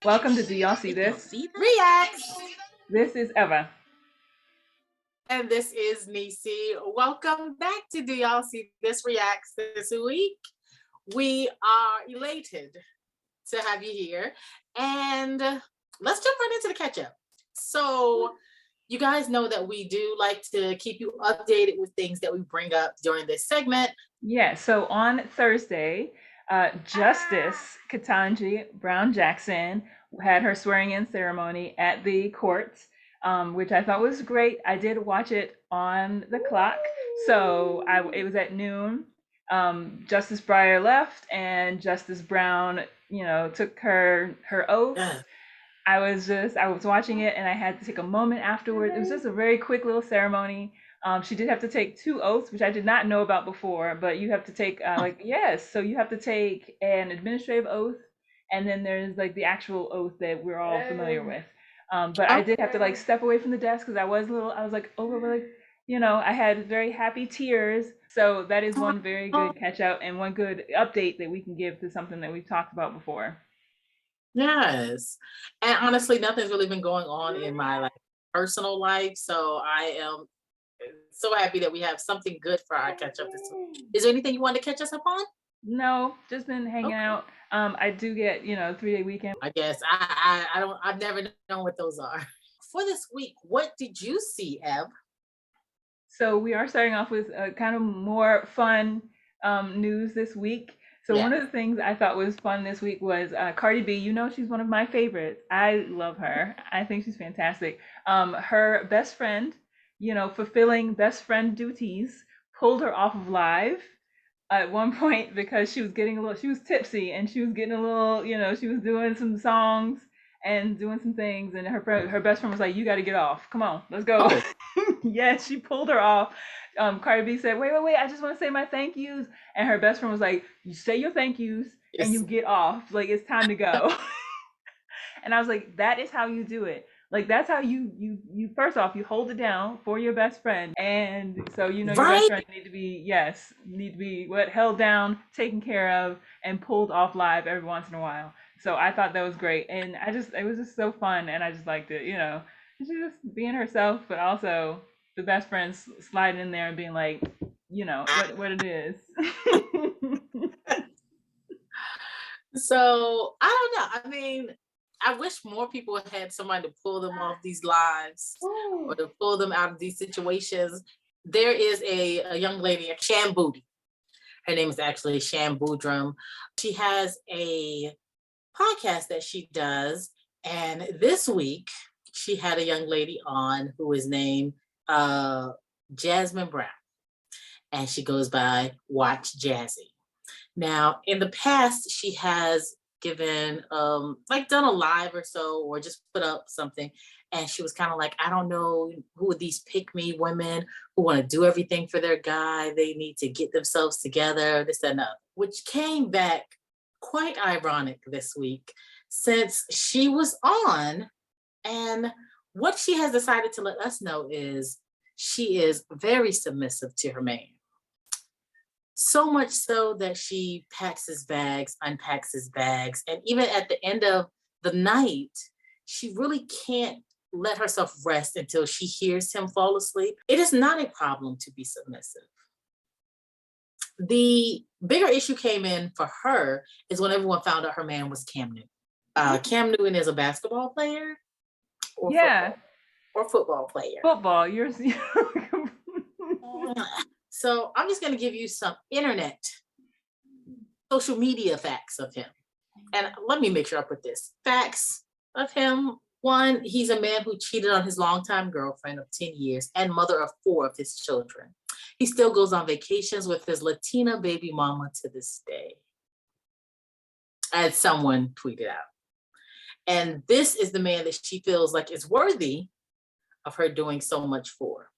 Welcome to Do Y'all See This? Reacts. This is Eva. And this is Nisi. Welcome back to Do Y'all See This Reacts this week. We are elated to have you here. And let's jump right into the catch up. So, you guys know that we do like to keep you updated with things that we bring up during this segment. Yeah, so on Thursday, Justice Ketanji Brown Jackson had her swearing in ceremony at the court, which I thought was great. I did watch it on the clock. So it was at noon. Justice Breyer left and Justice Brown, took her oath. I was watching it and I had to take a moment afterwards. It was just a very quick little ceremony. She did have to take 2 oaths, which I did not know about before, but you have to take so you have to take an administrative oath, and then there's like the actual oath that we're all familiar with. But I did have to step away from the desk because I was I had very happy tears. So that is one very good catch up and one good update that we can give to something that we've talked about before. Yes. And honestly, nothing's really been going on in my personal life. So I am so happy that we have something good for our catch up this week. Is there anything you want to catch us up on? No, just been hanging out. I do get, 3-day weekend. I guess I've never known what those are. For this week, what did you see, Ev? So we are starting off with kind of more fun news this week. So one of the things I thought was fun this week was Cardi B. She's one of my favorites. I love her. I think she's fantastic. Her best friend, fulfilling best friend duties, pulled her off of live at one point because she was tipsy and she was getting a little, she was doing some songs and doing some things, and her best friend was like, "You got to get off. Come on, let's go." Yes, she pulled her off. Cardi B said, wait, I just want to say my thank yous. And her best friend was like, "You say your thank yous and you get off. Like, it's time to go." And I was like, that is how you do it. Like, that's how you first off, you hold it down for your best friend. And so, your best friend need to be held down, taken care of, and pulled off live every once in a while. So I thought that was great. And it was just so fun. And I just liked it, She's just being herself, but also the best friend sliding in there and being like, what it is. So I don't know. I mean, I wish more people had somebody to pull them off these lives or to pull them out of these situations. There is a young lady, Sham Booty. Her name is actually Sham Boodrum. She has a podcast that she does. And this week, she had a young lady on who is named Jasmine Brown. And she goes by Watch Jazzy. Now, in the past, she has given done a live or so, or just put up something, and she was kind of like, I don't know who are these pick me women who want to do everything for their guy. They need to get themselves together, this and that, which came back quite ironic this week since she was on, and what she has decided to let us know is she is very submissive to her man. So much so that she packs his bags, unpacks his bags, and even at the end of the night, she really can't let herself rest until she hears him fall asleep. It is not a problem to be submissive. The bigger issue came in for her is when everyone found out her man was Cam Newton. Cam Newton is a basketball player or football player. Football, you're So I'm just going to give you some internet, social media facts of him. And let me make sure I put this. Facts of him. 1, he's a man who cheated on his longtime girlfriend of 10 years and mother of 4 of his children. He still goes on vacations with his Latina baby mama to this day, as someone tweeted out. And this is the man that she feels like is worthy of her doing so much for.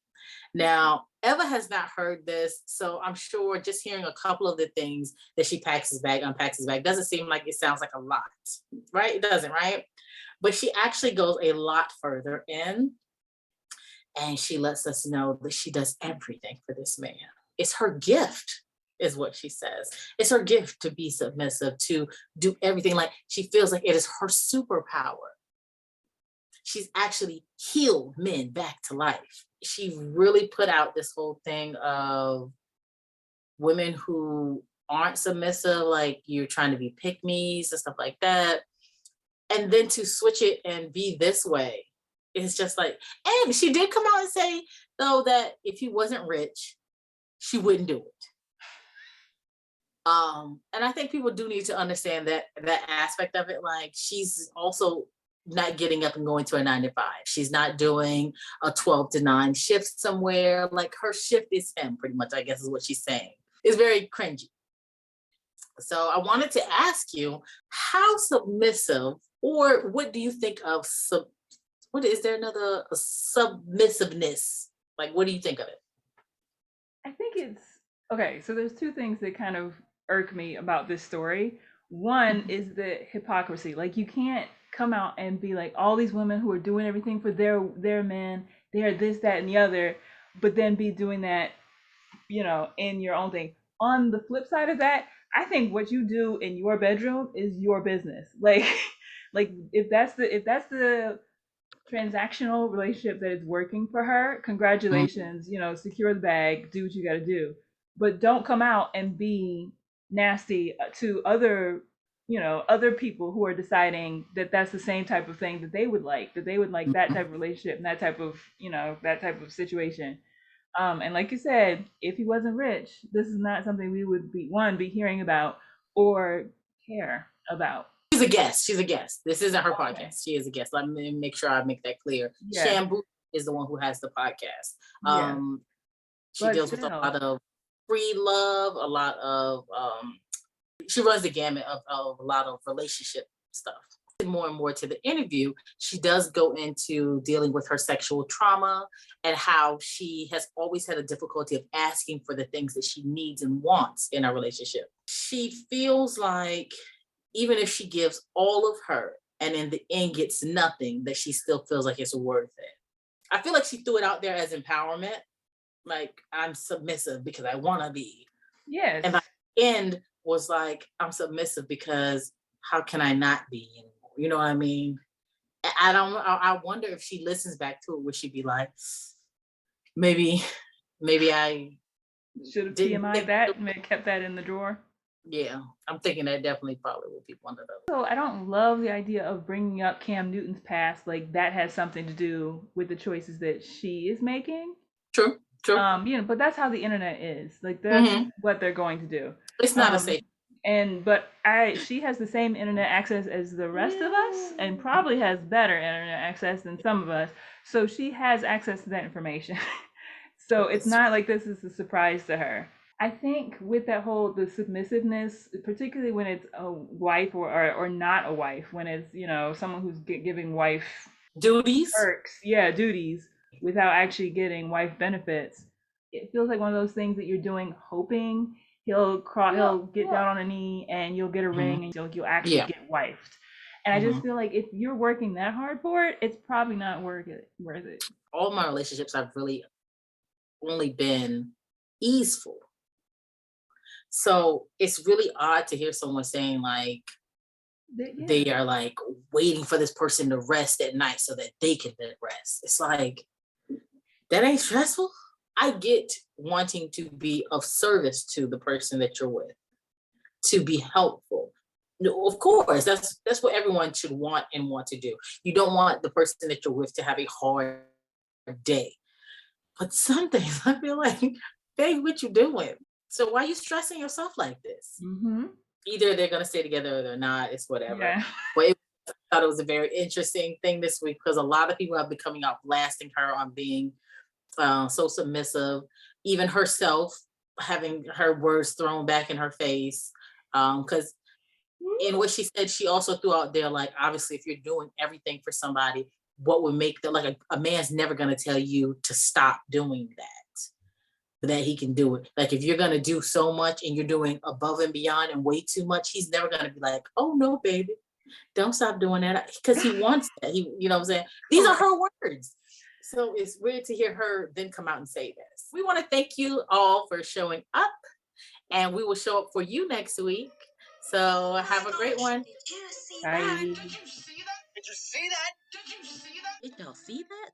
Now, Eva has not heard this, so I'm sure just hearing a couple of the things that she packs his bag, unpacks his bag, doesn't seem like it sounds like a lot, right? It doesn't, right? But she actually goes a lot further in, and she lets us know that she does everything for this man. It's her gift. is what she says. It's her gift to be submissive, to do everything. Like she feels like it is her superpower. She's actually healed men back to life. She really put out this whole thing of women who aren't submissive, like you're trying to be pick-me's and stuff like that. And then to switch it and be this way, it's just like, and she did come out and say, though, that if he wasn't rich, she wouldn't do it. And I think people do need to understand that aspect of it. Like she's also not getting up and going to a 9 to 5. She's not doing a 12 to 9 shift somewhere. Like her shift is him, pretty much, I guess is what she's saying. It's very cringy. So I wanted to ask you, how submissive, or what do you think of what is there another submissiveness? Like, what do you think of it? I think it's okay. So there's two things that kind of irk me about this story. One is the hypocrisy. Like you can't come out and be like all these women who are doing everything for their man, they are this, that, and the other, but then be doing that, in your own thing. On the flip side of that, I think what you do in your bedroom is your business. Like, like if that's the transactional relationship that is working for her, congratulations, secure the bag, do what you got to do. But don't come out and be nasty to other people who are deciding that that's the same type of thing that they would like, that type of relationship and that type of situation. And like you said, if he wasn't rich, this is not something we would be hearing about or care about. She's a guest. She's a guest. This isn't her Okay. podcast. She is a guest. Let me make sure I make that clear. Yeah. Shambu is the one who has the podcast. Yeah. She But deals with a still. lot of free love, a lot of she runs the gamut of a lot of relationship stuff. More and more to the interview, she does go into dealing with her sexual trauma and how she has always had a difficulty of asking for the things that she needs and wants in a relationship. She feels like even if she gives all of her and in the end gets nothing, that she still feels like it's worth it. I feel like she threw it out there as empowerment, like I'm submissive because I want to be. Yes. And by the end was like, I'm submissive because how can I not be anymore? You know what I mean? I wonder if she listens back to it, would she be like, maybe I should have TMI'd that and kept that in the drawer. Yeah, I'm thinking that definitely probably would be one of those. So I don't love the idea of bringing up Cam Newton's past, like that has something to do with the choices that she is making. True. But that's how the internet is. Like that's what they're going to do. It's not a safe. But she has the same internet access as the rest of us, and probably has better internet access than some of us. So she has access to that information. So it's not like this is a surprise to her. I think with that the submissiveness, particularly when it's a wife or not a wife, when it's someone who's giving wife duties, duties without actually getting wife benefits, it feels like one of those things that you're doing hoping he'll get down on a knee and you'll get a ring and you'll actually get wifed. And I just feel like if you're working that hard for it, it's probably not worth it. All my relationships have really only been easeful. So it's really odd to hear someone saying like they are like waiting for this person to rest at night so that they can then rest. It's like, that ain't stressful. I get wanting to be of service to the person that you're with, to be helpful. No, of course, that's what everyone should want and want to do. You don't want the person that you're with to have a hard day. But some days I feel like, babe, what you doing? So why are you stressing yourself like this? Either they're gonna stay together or they're not. It's whatever. Yeah. But I thought it was a very interesting thing this week because a lot of people have been coming out blasting her on being so submissive, even herself having her words thrown back in her face. Because in what she said, she also threw out there, like, obviously, if you're doing everything for somebody, what would make that, like a man's never going to tell you to stop doing that he can do it. Like, if you're going to do so much and you're doing above and beyond and way too much, he's never going to be like, oh, no, baby, don't stop doing that. Because he wants that. You know what I'm saying? These are her words. So it's weird to hear her then come out and say this. We want to thank you all for showing up and we will show up for you next week. So have a great one. Bye. Bye. Did y'all see that?